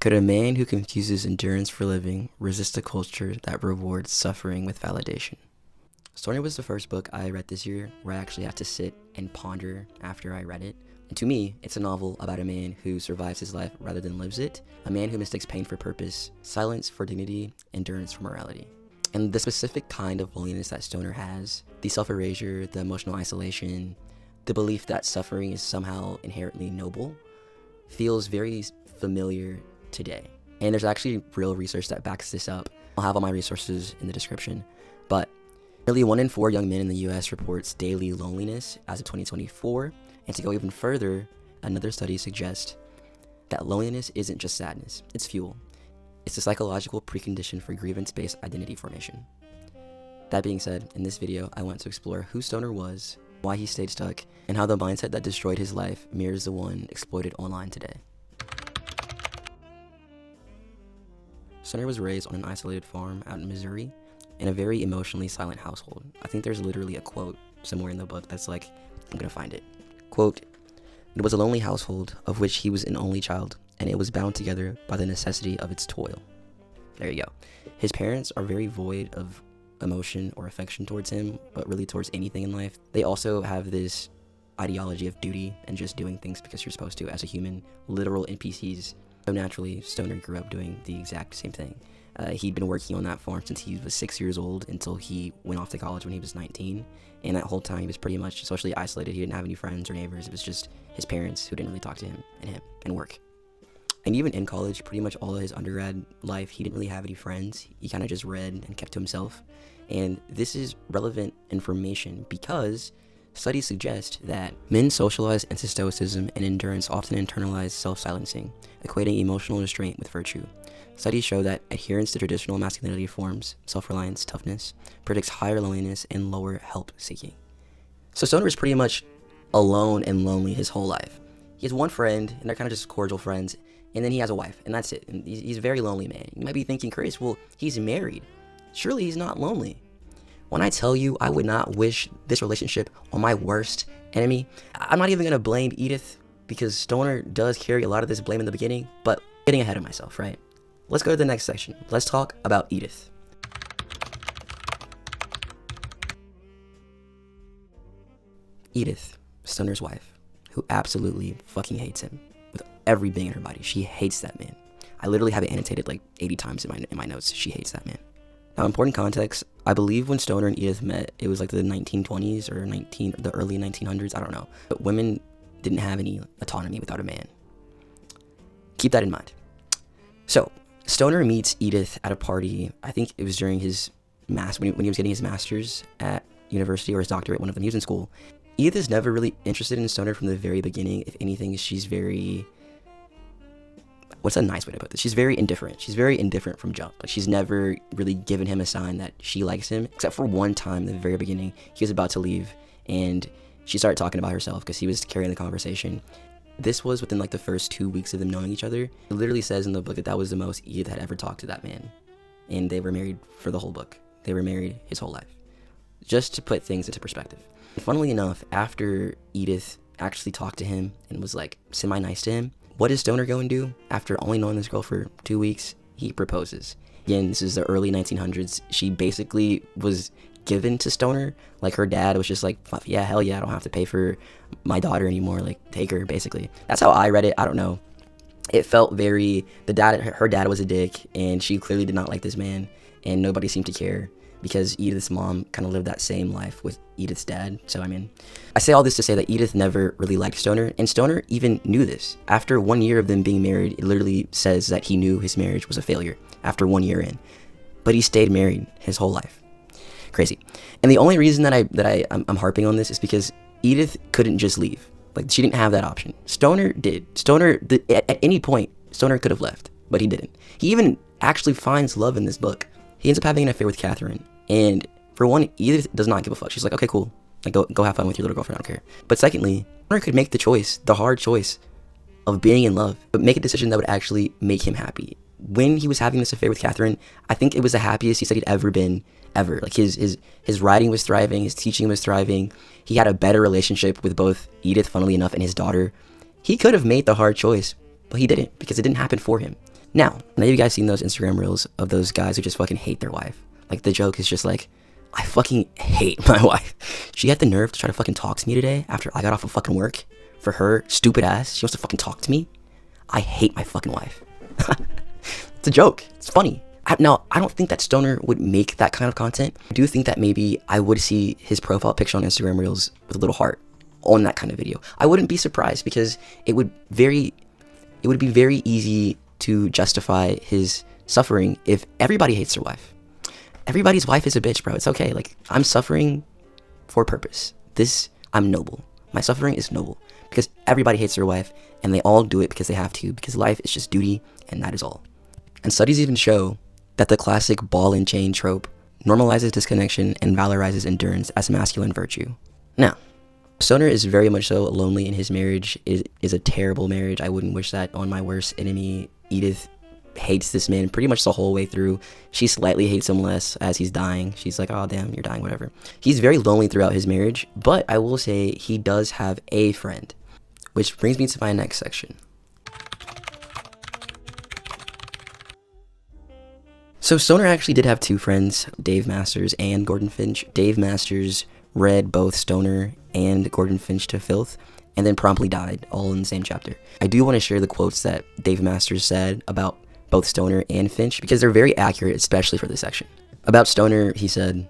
Could a man who confuses endurance for living resist a culture that rewards suffering with validation? Stoner was the first book I read this year where I actually had to sit and ponder after I read it. And to me, it's a novel about a man who survives his life rather than lives it, a man who mistakes pain for purpose, silence for dignity, endurance for morality. And the specific kind of loneliness that Stoner has, the self-erasure, the emotional isolation, the belief that suffering is somehow inherently noble, feels very familiar today. And there's actually real research that backs this up. I'll have all my resources in the description. But nearly 1 in 4 young men in the US reports daily loneliness as of 2024. And to go even further, another study suggests that loneliness isn't just sadness, it's fuel. It's a psychological precondition for grievance-based identity formation. That being said, in this video, I want to explore who Stoner was, why he stayed stuck, and how the mindset that destroyed his life mirrors the one exploited online today. Stoner was raised on an isolated farm out in Missouri in a very emotionally silent household. I think there's literally a quote somewhere in the book that's like, I'm gonna find it. Quote, "It was a lonely household of which he was an only child, and it was bound together by the necessity of its toil." There you go. His parents are very void of emotion or affection towards him, but really towards anything in life. They also have this ideology of duty and just doing things because you're supposed to as a human, literal NPCs. So naturally, Stoner grew up doing the exact same thing. He'd been working on that farm since he was 6 years old until he went off to college when he was 19. And that whole time, he was pretty much socially isolated. He didn't have any friends or neighbors. It was just his parents who didn't really talk to him and work. And even in college, pretty much all of his undergrad life, he didn't really have any friends. He kind of just read and kept to himself. And this is relevant information because studies suggest that men socialize into stoicism and endurance often internalize self-silencing, equating emotional restraint with virtue. Studies show that adherence to traditional masculinity forms, self-reliance, toughness, predicts higher loneliness and lower help seeking. So Stoner is pretty much alone and lonely his whole life. He has one friend, and they're kind of just cordial friends, and then he has a wife, and that's it. And he's a very lonely man. You might be thinking, Chris, well, he's married. Surely he's not lonely. When I tell you I would not wish this relationship on my worst enemy, I'm not even going to blame Edith because Stoner does carry a lot of this blame in the beginning, but getting ahead of myself, right? Let's go to the next section. Let's talk about Edith. Edith, Stoner's wife, who absolutely fucking hates him with every being in her body. She hates that man. I literally have it annotated like 80 times in my notes. She hates that man. Now, important context, I believe when Stoner and Edith met, it was like the 1920s or the early 1900s, I don't know. But women didn't have any autonomy without a man. Keep that in mind. So, Stoner meets Edith at a party. I think it was during his when he was getting his master's at university or his doctorate, one of them. He was in school. Edith is never really interested in Stoner from the very beginning. If anything, she's very... What's a nice way to put this? She's very indifferent. She's very indifferent from jump. Like, she's never really given him a sign that she likes him, except for one time in the very beginning. He was about to leave, and she started talking about herself because he was carrying the conversation. This was within like the first 2 weeks of them knowing each other. It literally says in the book that that was the most Edith had ever talked to that man. And they were married for the whole book. They were married his whole life. Just to put things into perspective. Funnily enough, after Edith actually talked to him and was like semi-nice to him, what does Stoner go and do? After only knowing this girl for 2 weeks, he proposes. Again, this is the early 1900s. She basically was given to Stoner. Like, her dad was just like, yeah, hell yeah, I don't have to pay for my daughter anymore. Like, take her, basically. That's how I read it. I don't know. It felt very... Her dad was a dick, and she clearly did not like this man, and nobody seemed to care because Edith's mom kind of lived that same life with Edith's dad. So, I mean, I say all this to say that Edith never really liked Stoner, and Stoner even knew this. After 1 year of them being married, it literally says that he knew his marriage was a failure after 1 year in. But he stayed married his whole life. Crazy. And the only reason that I'm harping on this is because Edith couldn't just leave. Like, she didn't have that option. Stoner did. At any point, Stoner could have left, but he didn't. He even actually finds love in this book. He ends up having an affair with Catherine. And for one, Edith does not give a fuck. She's like, okay, cool. Like, go have fun with your little girlfriend. I don't care. But secondly, Stoner could make the hard choice of being in love, but make a decision that would actually make him happy. When he was having this affair with Catherine, I think it was the happiest he said he'd ever been, ever. Like, his writing was thriving, his teaching was thriving. He had a better relationship with both Edith, funnily enough, and his daughter. He could have made the hard choice, but he didn't, because it didn't happen for him. Now have you guys seen those Instagram reels of those guys who just fucking hate their wife? Like, the joke is just like, I fucking hate my wife. She had the nerve to try to fucking talk to me today after I got off of fucking work. For her stupid ass, she wants to fucking talk to me. I hate my fucking wife. It's a joke. It's funny. Now, I don't think that Stoner would make that kind of content. I do think that maybe I would see his profile picture on Instagram Reels with a little heart on that kind of video. I wouldn't be surprised, because it would be very easy to justify his suffering if everybody hates their wife. Everybody's wife is a bitch, bro. It's okay. Like, I'm suffering for a purpose. I'm noble. My suffering is noble because everybody hates their wife, and they all do it because they have to, because life is just duty, and that is all. And studies even show that the classic ball and chain trope normalizes disconnection and valorizes endurance as masculine virtue. Now, Stoner is very much so lonely in his marriage. It is a terrible marriage. I wouldn't wish that on my worst enemy. Edith hates this man pretty much the whole way through. She slightly hates him less as he's dying. She's like, oh damn, you're dying, whatever. He's very lonely throughout his marriage, but I will say he does have a friend, which brings me to my next section. So Stoner actually did have two friends, Dave Masters and Gordon Finch. Dave Masters read both Stoner and Gordon Finch to filth, and then promptly died, all in the same chapter. I do want to share the quotes that Dave Masters said about both Stoner and Finch, because they're very accurate, especially for this section. About Stoner, he said,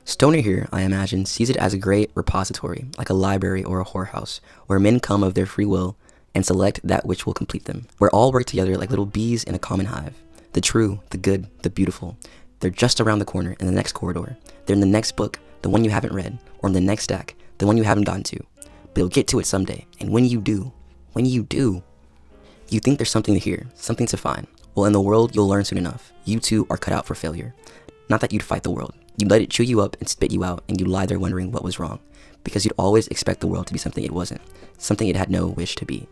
"Stoner here, I imagine, sees it as a great repository, like a library or a whorehouse, where men come of their free will and select that which will complete them, where all work together like little bees in a common hive. The true, the good, the beautiful. They're just around the corner in the next corridor. They're in the next book, the one you haven't read, or in the next stack, the one you haven't gotten to. But you'll get to it someday, and when you do, you think there's something to hear, something to find. Well, in the world, you'll learn soon enough. You too are cut out for failure. Not that you'd fight the world. You'd let it chew you up and spit you out, and you'd lie there wondering what was wrong, because you'd always expect the world to be something it wasn't, something it had no wish to be."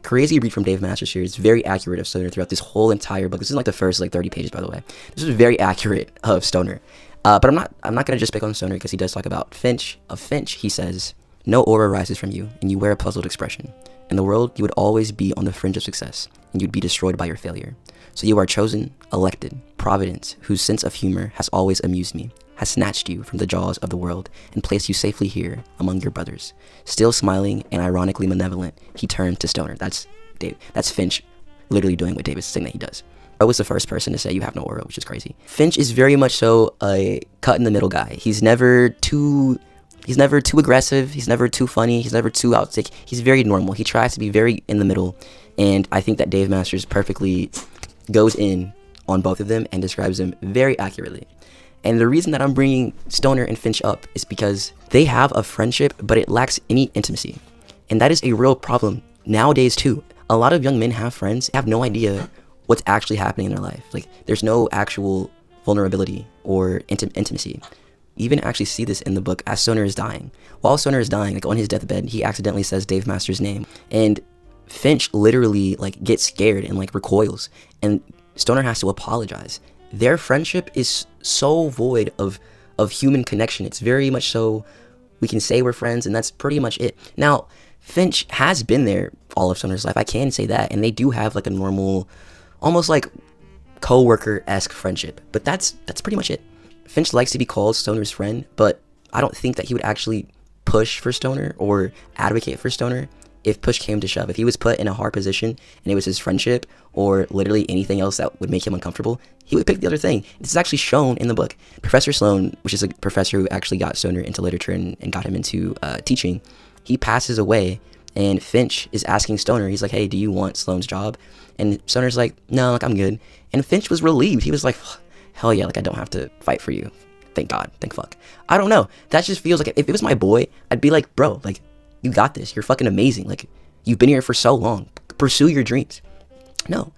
Crazy read from Dave Masters here. It's very accurate of Stoner throughout this whole entire book. This is like the first 30 pages, by the way. This is very accurate of Stoner. But I'm not gonna just pick on Stoner, because he does talk about Finch. Of Finch, he says, "No aura rises from you, and you wear a puzzled expression. In the world, you would always be on the fringe of success, and you'd be destroyed by your failure. So you are chosen, elected, Providence, whose sense of humor has always amused me, has snatched you from the jaws of the world and placed you safely here among your brothers." Still smiling and ironically malevolent, he turned to Stoner. That's Dave. That's Finch literally doing what Dave is saying that he does. I was the first person to say you have no aura, which is crazy. Finch is very much so a cut in the middle guy. He's never too aggressive. He's never too funny. He's never too outsick. He's very normal. He tries to be very in the middle. And I think that Dave Masters perfectly goes in on both of them and describes them very accurately. And the reason that I'm bringing Stoner and Finch up is because they have a friendship, but it lacks any intimacy. And that is a real problem nowadays too. A lot of young men have friends, have no idea what's actually happening in their life. Like, there's no actual vulnerability or intimacy. You even actually see this in the book as Stoner is dying. While Stoner is dying, on his deathbed, he accidentally says Dave Masters' name. And Finch literally gets scared and recoils. And Stoner has to apologize. Their friendship is so void of human connection. It's very much so we can say we're friends, and that's pretty much it. Now, Finch has been there all of Stoner's life. I can say that. And they do have a normal, almost co-worker-esque friendship. But that's pretty much it. Finch likes to be called Stoner's friend, but I don't think that he would actually push for Stoner or advocate for Stoner if push came to shove. If he was put in a hard position and it was his friendship or literally anything else that would make him uncomfortable, he would pick the other thing. This is actually shown in the book. Professor Sloan, which is a professor who actually got Stoner into literature and got him into teaching, he passes away, and Finch is asking Stoner, he's like, "Hey, do you want Sloan's job?" And Stoner's like, "No, I'm good." And Finch was relieved. He was like, "Hell yeah, I don't have to fight for you. Thank God, thank fuck." I don't know. That just feels like, if it was my boy, I'd be like, "Bro, you got this. You're fucking amazing. You've been here for so long. Pursue your dreams." No.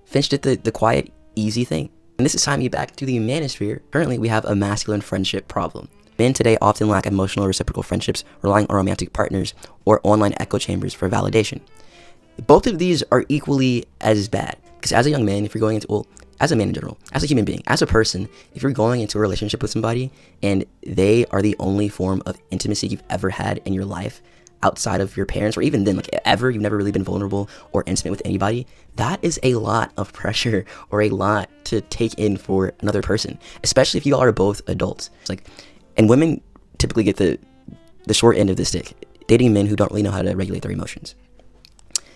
Finch did the quiet, easy thing. And this is tying me back to the manosphere. Currently, we have a masculine friendship problem. Men today often lack emotional reciprocal friendships, relying on romantic partners or online echo chambers for validation. Both of these are equally as bad. Because as a young man, if you're going into, as a man in general, as a human being, as a person, if you're going into a relationship with somebody and they are the only form of intimacy you've ever had in your life, outside of your parents, or even then, like ever, you've never really been vulnerable or intimate with anybody, that is a lot of pressure or a lot to take in for another person, especially if you all are both adults. It's like, and women typically get the short end of the stick, dating men who don't really know how to regulate their emotions.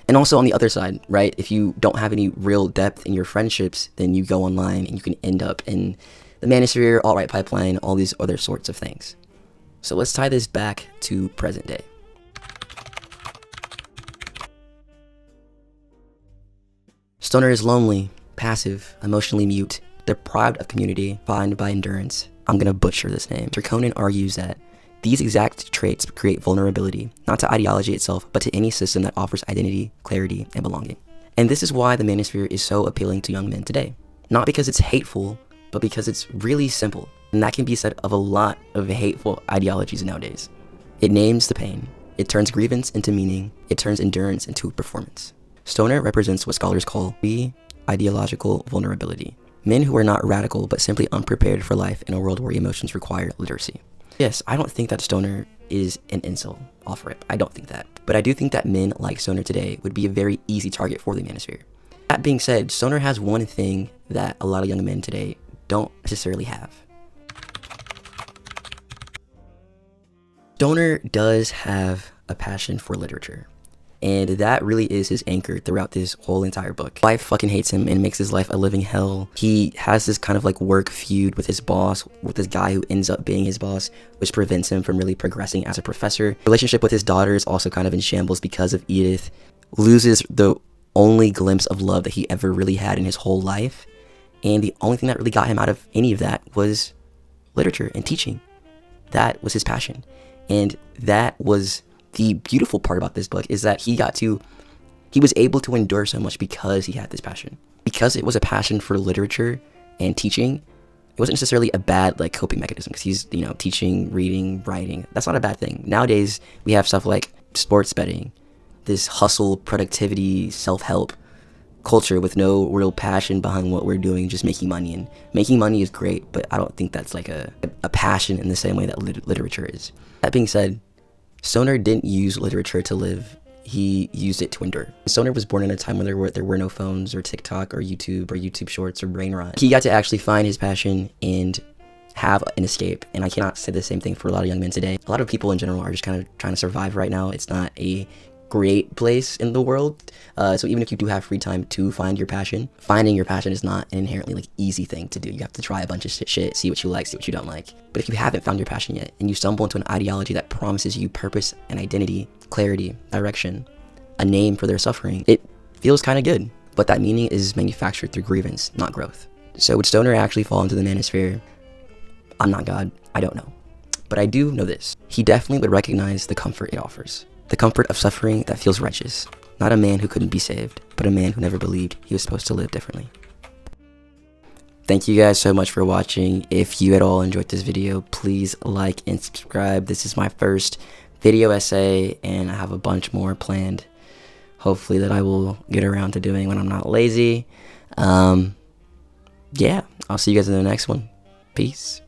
And also on the other side, right, if you don't have any real depth in your friendships, then you go online and you can end up in the manosphere, alt-right pipeline, all these other sorts of things. So let's tie this back to present day. Stoner is lonely, passive, emotionally mute, deprived of community, defined by endurance. I'm gonna butcher this name. Conan argues that these exact traits create vulnerability, not to ideology itself, but to any system that offers identity, clarity, and belonging. And this is why the manosphere is so appealing to young men today. Not because it's hateful, but because it's really simple. And that can be said of a lot of hateful ideologies nowadays. It names the pain. It turns grievance into meaning. It turns endurance into performance. Stoner represents what scholars call ideological vulnerability. Men who are not radical, but simply unprepared for life in a world where emotions require literacy. Yes, I don't think that Stoner is an incel off rip. I don't think that. But I do think that men like Stoner today would be a very easy target for the manosphere. That being said, Stoner has one thing that a lot of young men today don't necessarily have. Stoner does have a passion for literature. And that really is his anchor throughout this whole entire book. Life fucking hates him and makes his life a living hell. He has this kind of like work feud with his boss, with this guy who ends up being his boss, which prevents him from really progressing as a professor. Relationship with his daughter is also kind of in shambles because of Edith. Loses the only glimpse of love that he ever really had in his whole life. And the only thing that really got him out of any of that was literature and teaching. That was his passion. And that was the beautiful part about this book, is that he was able to endure so much because he had this passion. Because it was a passion for literature and teaching, it wasn't necessarily a bad like coping mechanism, because he's, you know, teaching, reading, writing. That's not a bad thing. Nowadays, we have stuff like sports betting, this hustle, productivity, self-help culture with no real passion behind what we're doing, just making money. And making money is great, but I don't think that's like a passion in the same way that literature is. That being said, Stoner didn't use literature to live. He used it to endure. Stoner was born in a time when there were no phones or TikTok or YouTube Shorts or brain rot. He got to actually find his passion and have an escape. And I cannot say the same thing for a lot of young men today. A lot of people in general are just kind of trying to survive right now. It's not a great place in the world. So even if you do have free time to find your passion, finding your passion is not an inherently like easy thing to do. You have to try a bunch of shit, see what you like, see what you don't like. But if you haven't found your passion yet, and you stumble into an ideology that promises you purpose and identity, clarity, direction, a name for their suffering, it feels kind of good. But that meaning is manufactured through grievance, not growth. So would Stoner actually fall into the manosphere? I'm not God, I don't know. But I do know this. He definitely would recognize the comfort it offers. The comfort of suffering that feels righteous. Not a man who couldn't be saved, but a man who never believed he was supposed to live differently. Thank you guys so much for watching. If you at all enjoyed this video, please like and subscribe. This is my first video essay, and I have a bunch more planned. Hopefully that I will get around to doing when I'm not lazy. Yeah, I'll see you guys in the next one. Peace.